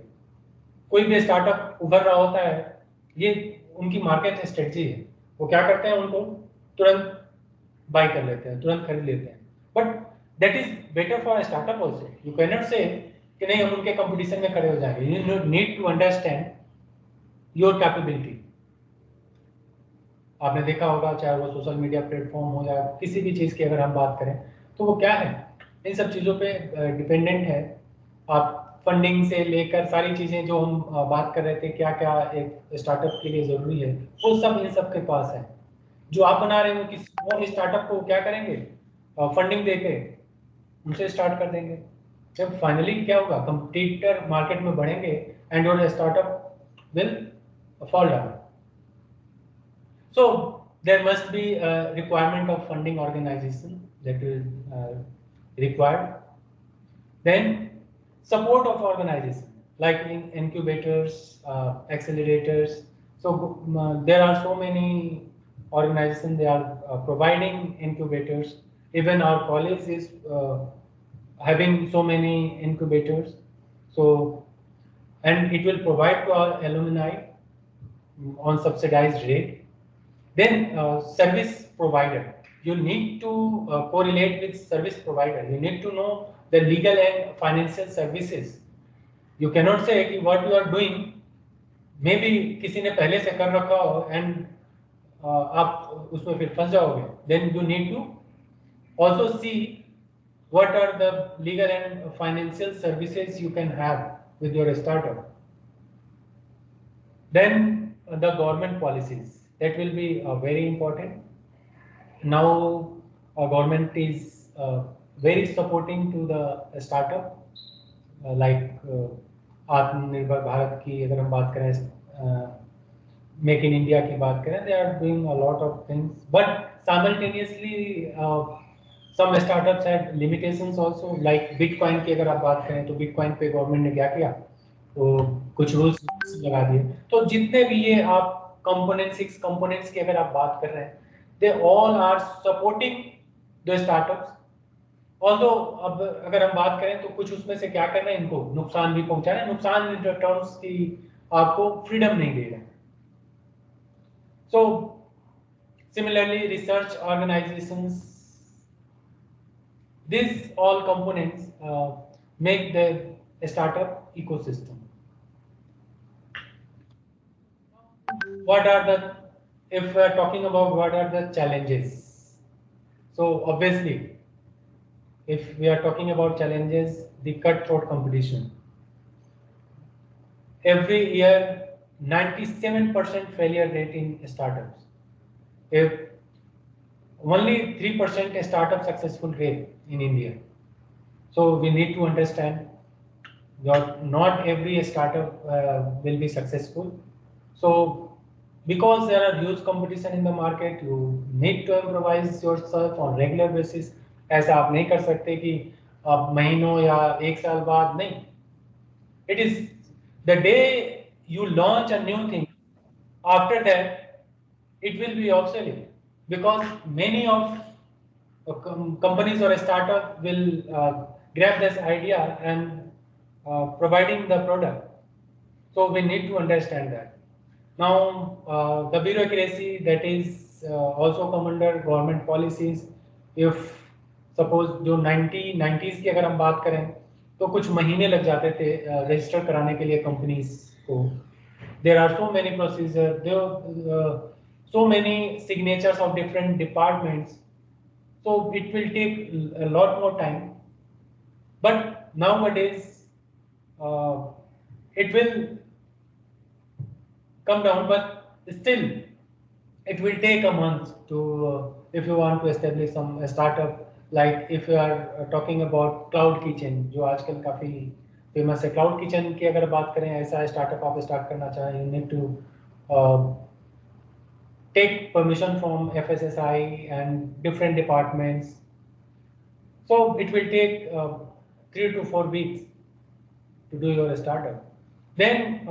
कोई भी स्टार्टअप उभर रहा होता है, ये उनकी मार्केट स्ट्रेटजी है. वो क्या करते हैं, उनको तुरंत बाय कर लेते हैं, तुरंत खरीद लेते हैं. But that is better for startup also. You can not से कि नहीं हम उनके कंपटीशन में खड़े हो जाएंगे. You need to understand your capability. आपने देखा होगा, चाहे वो सोशल मीडिया प्लेटफॉर्म हो या किसी भी चीज़ की अगर हम बात करें तो वो क्या है, इन सब चीज़ों पे डिपेंडेंट है. आप फंडिंग से लेकर सारी चीज़ें जो हम बात कर रहे थे, क्या क्या एक स्टार्टअप के लिए ज़रूरी है, वो सब इन सब के पास है. जो आप बना रहे हो किसी और स्टार्टअप को क्या करेंगे, फंडिंग देके उनसे स्टार्ट कर देंगे. जब फाइनली क्या होगा, कंपटीटर मार्केट में बढ़ेंगे and your startup will fall down. So there must be a requirement of funding organization that is required. Then support of organization like incubators, accelerators. So there are so many organizations, they are providing incubators. Even our college is having so many incubators. So and it will provide to our alumni on subsidized rate. Then service provider, you need to correlate with service provider. You need to know the legal and financial services. You cannot say कि what you are doing maybe किसी ने पहले से कर रखा हो and आप उसमें फिर फंस जाओगे. Then you need to also see what are the legal and financial services you can have with your startup. Then the government policies, that will be very important. Now government is very supporting to the startup, like आत्मनिर्भर भारत की अगर हम बात करें, make in India की बात करें, they are doing a lot of things, but simultaneously some startups have limitations also. Like Bitcoin की अगर आप बात करें तो Bitcoin पे गवर्नमेंट ने क्या किया, तो कुछ रूल्स लगा दिए. तो जितने भी ये आप कंपोनेंट 6 कंपोनेंट्स की अगर आप बात कर रहे हैं, they all are supporting the startups. Although अब अगर हम बात करें तो कुछ उसमें से क्या कर रहे हैं, इनको नुकसान भी पहुंचा रहे हैं. नुकसान इन टर्म्स की आपको फ्रीडम नहीं दे रहा. So similarly research organisations, this all components make the startup ecosystem. What are the, if we are talking about what are the challenges, so obviously if we are talking about challenges, the cutthroat competition. Every year 97% failure rate in startups. If only 3% startup successful rate in India. So we need to understand that not every startup will be successful. So because there are huge competition in the market, you need to improvise yourself on regular basis. ऐसा आप नहीं कर सकते कि आप महीनों या एक साल बाद नहीं. It is the day you launch a new thing, after that it will be obsolete, because many of companies or a startup will grab this idea and providing the product. So we need to understand that. Now the bureaucracy, that is also come under government policies. If suppose जो 90s की अगर हम बात करें तो कुछ महीने लग जाते थे रजिस्टर कराने के लिए कंपनीज को. There are so many procedures, there are so many signatures of different departments, so it will take a lot more time. But nowadays it will come down, but still it will take a month to if you want to establish a startup. Like if you are talking about cloud kitchen, जो आजकल काफी famous है. Cloud kitchen की अगर बात करें, ऐसा startup आप स्टार्ट करना चाहें, you need to take permission from FSSAI and different departments. So it will take 3 to 4 weeks to do your startup. Then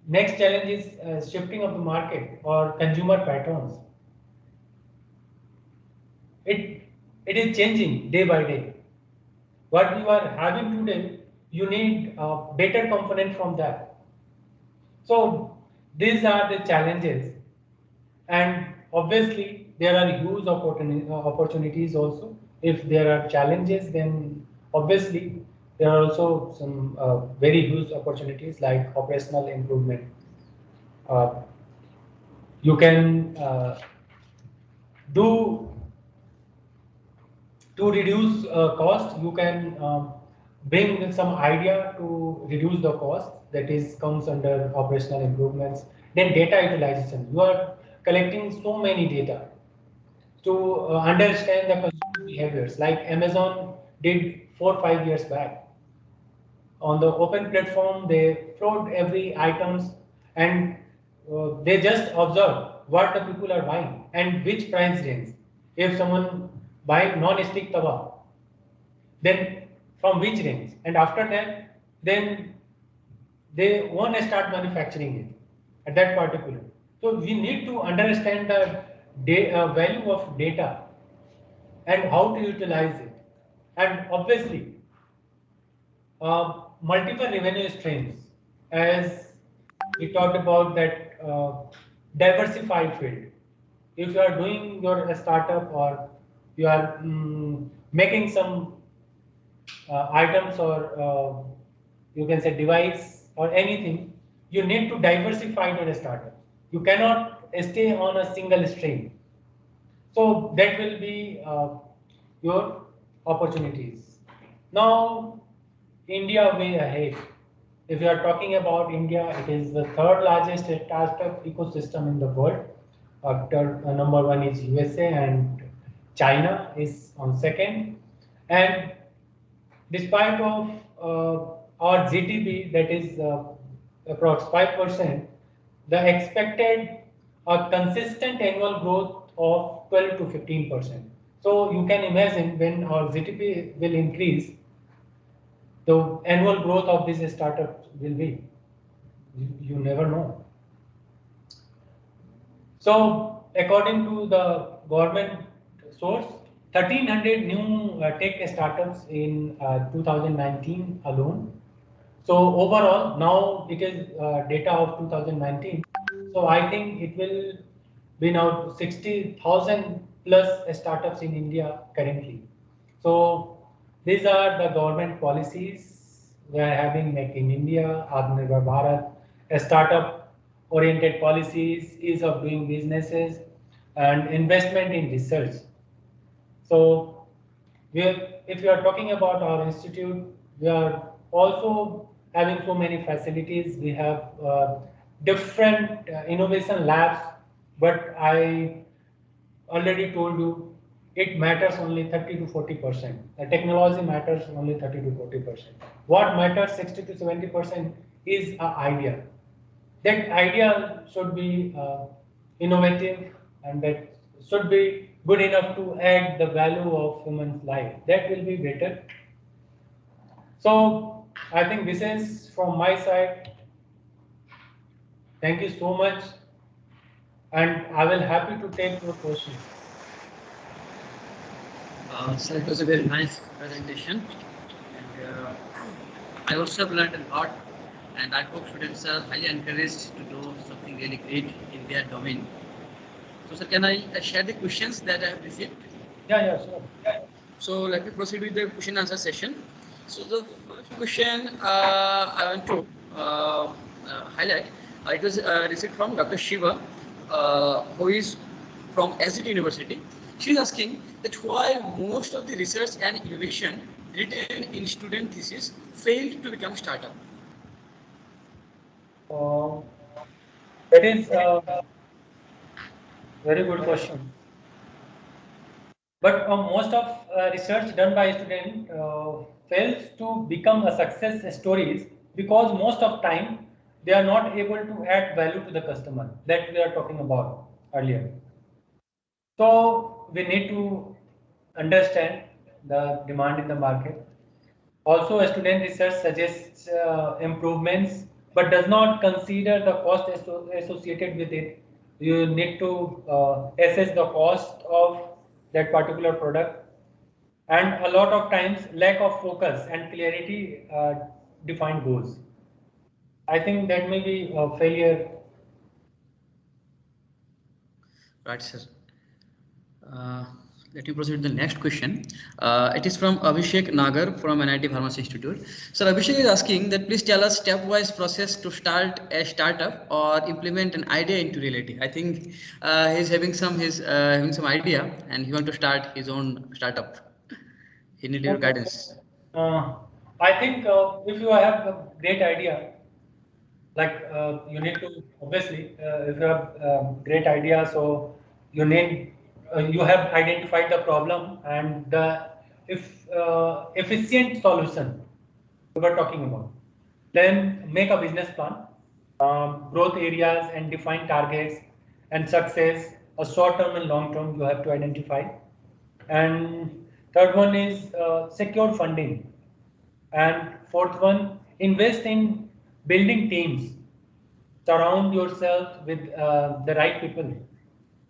next challenge is shifting of the market or consumer patterns. It is changing day by day. What you are having today, you need a better component from that. So these are the challenges, and obviously there are huge opportunities also. If there are challenges, then obviously there are also some very huge opportunities like operational improvement. You can do to reduce cost. You can bring some idea to reduce the cost, that is comes under operational improvements. Then data utilization. You are collecting so many data to understand the consumer behaviors, like Amazon did 4-5 years back. On the open platform, they flowed every items, and they just observe what the people are buying and which price range. If someone buying non-stick tawa, then from which range, and after that, then they want to start manufacturing it at that particular. So we need to understand the value of data and how to utilize it, and obviously multiple revenue streams, as we talked about that diversified field. If you are doing your startup or you are making some items or you can say device or anything, you need to diversify your startup. You cannot stay on a single stream. So that will be your opportunities. Now, India way ahead. If you are talking about India, it is the third largest startup ecosystem in the world. After number one is USA, and China is on second. And despite of our GDP, that is approx 5%, the expected consistent annual growth of 12 to 15%. So you can imagine when our GDP will increase, the annual growth of this startup will be. You never know. So according to the government source, 1,300 new tech startups in 2019 alone. So overall, now it is data of 2019. So I think it will be now 60,000 plus startups in India currently. So these are the government policies we are having, Make in India, Atmanirbhar Bharat, a startup-oriented policies, ease of doing businesses, and investment in research. So if you are talking about our institute, we are also having so many facilities. We have different innovation labs, but I already told you it matters only 30 to 40%. The technology matters only 30 to 40%. What matters 60 to 70% is an idea. That idea should be innovative, and that should be good enough to add the value of human's life. That will be better. So I think this is from my side. Thank you so much, and I will happy to take your questions. Sir, it was a very nice presentation, and I also have learned a lot, and I hope students are highly encouraged to do something really great in their domain. So, sir, can I share the questions that I have received? Yeah, sure. So, let me proceed with the question answer session. So, the first question I want to highlight, it was received from Dr. Shiva, who is from SDT University. She is asking that why most of the research and innovation written in student thesis failed to become startup. Uh, that is a very good question. But most of research done by student fails to become a success stories because most of time they are not able to add value to the customer that we are talking about earlier. So we need to understand the demand in the market. Also, a student research suggests improvements but does not consider the cost associated with it. You need to assess the cost of that particular product, and a lot of times lack of focus and clarity define goals. I think that may be a failure. Right, sir. Uh, Let me proceed with the next question. It is from Abhishek Nagar from NIT Pharmacy Institute. So Abhishek is asking that please tell us stepwise process to start a startup or implement an idea into reality. I think he's having some idea and he want to start his own startup. He need your Okay. guidance. Uh, I think if you have a great idea, like you need to obviously if you have great idea, so you need you have identified the problem and the if efficient solution we were talking about, then make a business plan, growth areas and define targets and success, a short term and long term you have to identify. And third one is secure funding, and fourth one, invest in building teams. Surround yourself with the right people.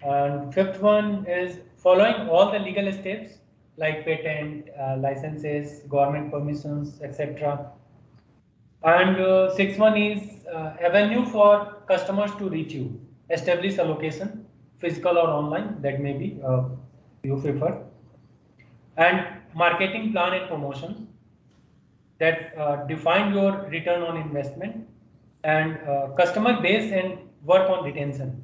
And fifth one is following all the legal steps like patent, licenses, government permissions, etc. And sixth one is avenue for customers to reach you. Establish a location, physical or online, that may be you prefer. And marketing plan and promotion, that define your return on investment, and customer base and work on retention.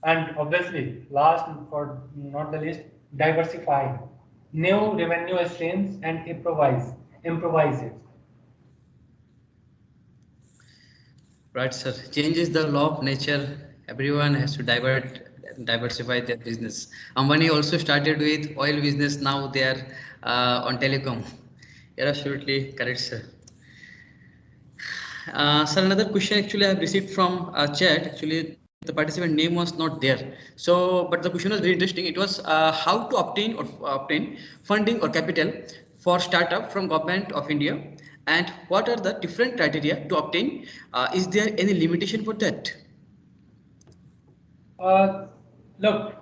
And obviously, last for not the least, diversify new revenue streams and improvise it. Right, sir. Change is the law of nature. Everyone has to diversify their business. Ambani also started with oil business. Now they are on telecom. You're absolutely correct, sir. Sir, another question actually I have received from chat. Actually, the participant name was not there. So, but the question was very interesting. It was how to obtain funding or capital for startup from government of India, and what are the different criteria to obtain? Is there any limitation for that? Uh, Look,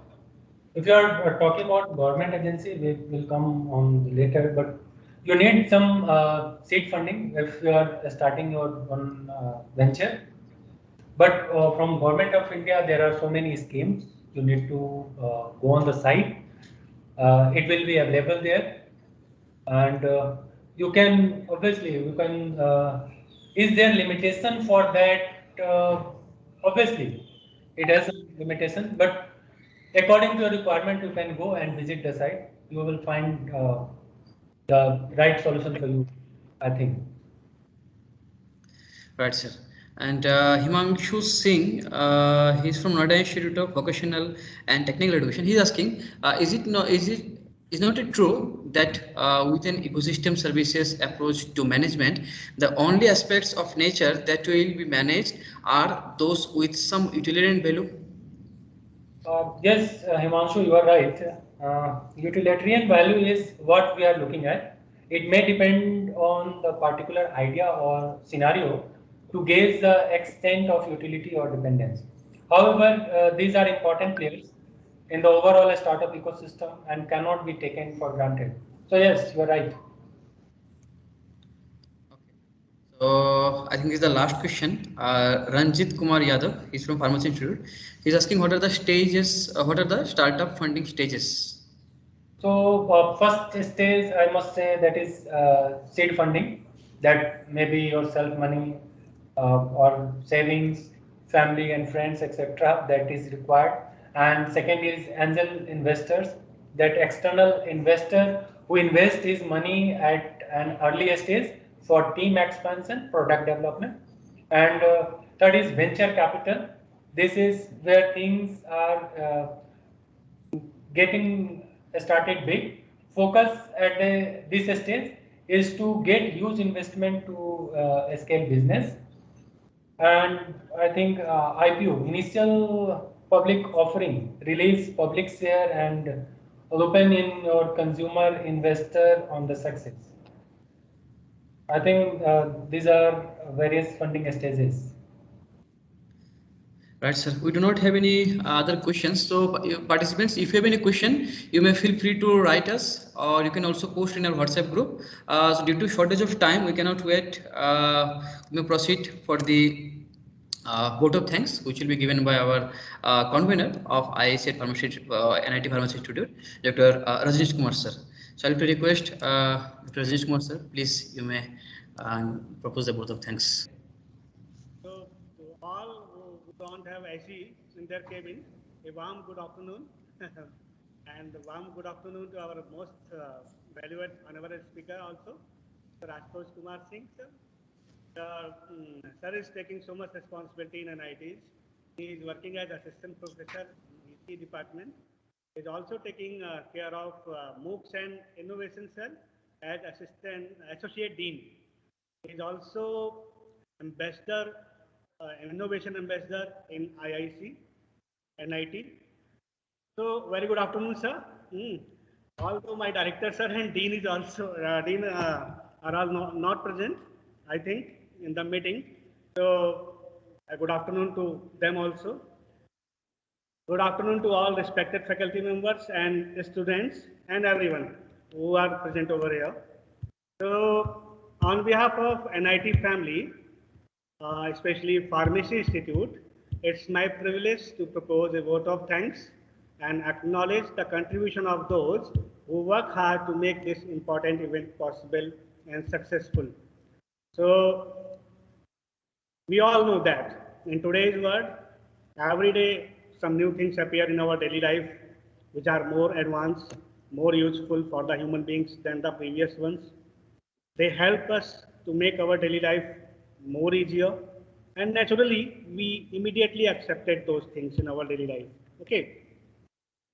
if you are talking about government agency, we will come on later, but you need some seed funding if you are starting your own venture. But from Government of India, there are so many schemes. You need to go on the site. It will be available there, and you can obviously you can. Is there limitation for that? Obviously, it has a limitation, but according to your requirement, you can go and visit the site. You will find the right solution for you, I think. Right, sir. And Himanshu Singh, he's from Noida Institute of Vocational and Technical Education. He's asking, is not it true that with an ecosystem services approach to management, the only aspects of nature that will be managed are those with some utilitarian value? Yes, Himanshu, you are right. Utilitarian value is what we are looking at. It may depend on the particular idea or scenario to gauge the extent of utility or dependence. However, these are important players in the overall startup ecosystem and cannot be taken for granted. So yes, you are right. Okay. So I think this is the last question. Ranjit Kumar Yadav, he's from Pharmacy Institute. He's asking what are the stages, what are the startup funding stages? So first stage, I must say that is seed funding. That may be your self money or savings, family and friends, etc. That is required. And second is angel investors. That external investor who invests his money at an earlier stage for team expansion, product development. And third is venture capital. This is where things are getting started big. Focus at this stage is to get huge investment to scale business. And I think IPO, initial public offering, release public share and open in your consumer investor on the success. I think these are various funding stages. Right, sir. We do not have any other questions. So, participants, if you have any question, you may feel free to write us, or you can also post in our WhatsApp group. So, due to shortage of time, we cannot wait. We may proceed for the vote of thanks, which will be given by our convener of IIC at Pharmacy, NIT Pharmacy Institute, Dr. Rajnish Kumar, sir. So, I'll request Dr. Rajnish Kumar, sir, please, you may propose the vote of thanks. So, to all who don't have AC in their cabin, a warm good afternoon, and a warm good afternoon to our most valued honorable speaker also, Sir Ashutosh Kumar Singh, sir. Sir is taking so much responsibility in NITs. He is working as assistant professor in EC department. He is also taking care of MOOCs and innovation cell as associate dean. He is also ambassador, innovation ambassador in IIC, NIT. So very good afternoon, sir. Although my director, sir, and dean is also are all not present, I think, in the meeting. So good afternoon to them also. Good afternoon to all respected faculty members and students and everyone who are present over here. So on behalf of NIT family, especially Pharmacy Institute, it's my privilege to propose a vote of thanks and acknowledge the contribution of those who work hard to make this important event possible and successful. So we all know that in today's world, every day some new things appear in our daily life which are more advanced, more useful for the human beings than the previous ones. They help us to make our daily life more easier, and naturally we immediately accepted those things in our daily life. Okay,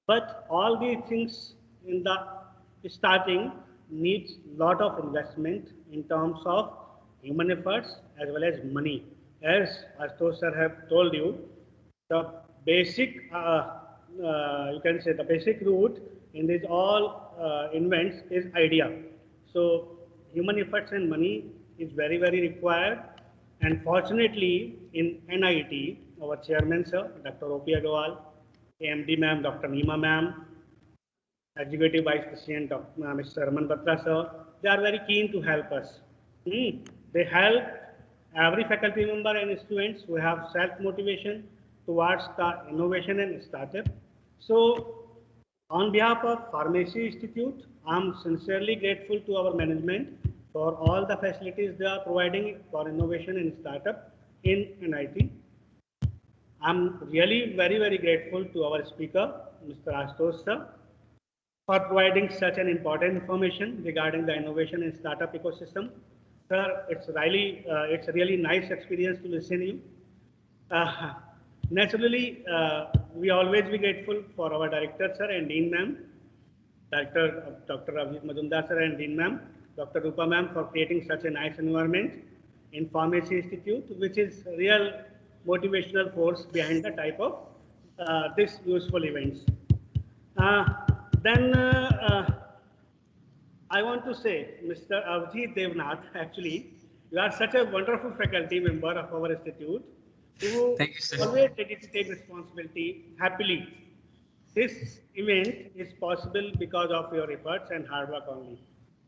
but all these things in the starting needs lot of investment in terms of human efforts as well as money. As Ashutosh sir have told you, the basic you can say the basic root in these all invents is idea. So human efforts and money is very required, and fortunately in NIT, our chairman sir, Dr. O.P. Agarwal, AMD ma'am, Dr. Nima ma'am, Executive Vice President Mr. Raman Batra sir, they are very keen to help us. They help every faculty member and students who have self-motivation towards the innovation and startup. So on behalf of Pharmacy Institute, I am sincerely grateful to our management for all the facilities they are providing for innovation and startup in NIT. I am really very grateful to our speaker, Mr. Ashutosh sir, for providing such an important information regarding the innovation and startup ecosystem. Sir, it's a really nice experience to listen to you. Naturally, we always be grateful for our director sir and dean ma'am, Dr. Abhijit Majumdar sir and dean ma'am, Dr. Rupa ma'am for creating such a nice environment in Pharmacy Institute, which is real motivational force behind the type of this useful events. Then I want to say, Mr. Avjit Devnath, actually, you are such a wonderful faculty member of our institute who always ready to take responsibility happily. This event is possible because of your efforts and hard work only.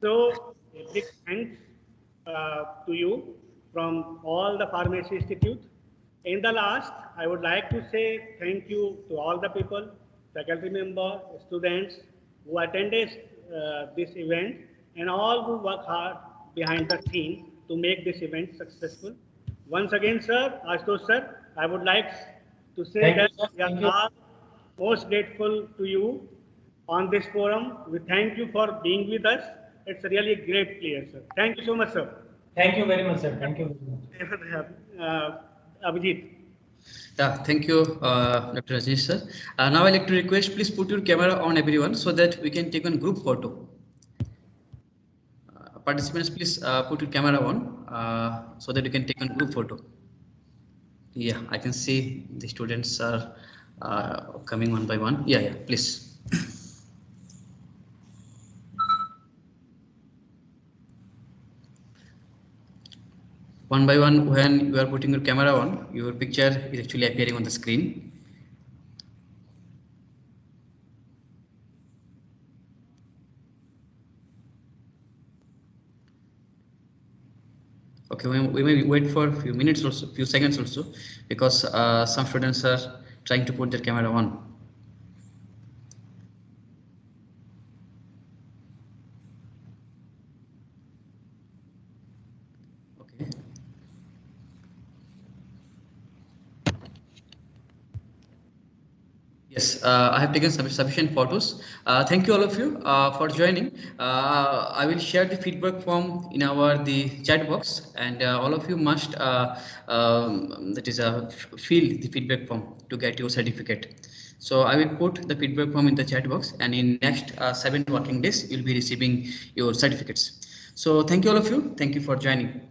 So, a big thanks to you from all the pharmacy institute. In the last, I would like to say thank you to all the people, faculty members, students who attended this event and all who work hard behind the scene to make this event successful. Once again, sir, Ashutosh sir, I would like to say Thank you, that sir. we Thank are you. all most grateful to you on this forum. We thank you for being with us. It's really a great pleasure, sir. Thank you so much, sir. Thank you very much, sir. Thank you very much. Abhijit. Yeah, thank you, Dr. Rajesh sir. Now I'd like to request, please put your camera on everyone so that we can take one group photo. Participants, please put your camera on so that you can take one group photo. Yeah, I can see the students are coming one by one. Yeah, please. One by one, when you are putting your camera on, your picture is actually appearing on the screen. Okay, we may wait for a few minutes or few seconds also, because some students are trying to put their camera on. Okay. Yes, I have taken sufficient photos. Thank you all of you for joining. I will share the feedback form in the chat box, and all of you must fill the feedback form to get your certificate. So I will put the feedback form in the chat box, and in next 7 working days you'll be receiving your certificates. So thank you all of you. Thank you for joining.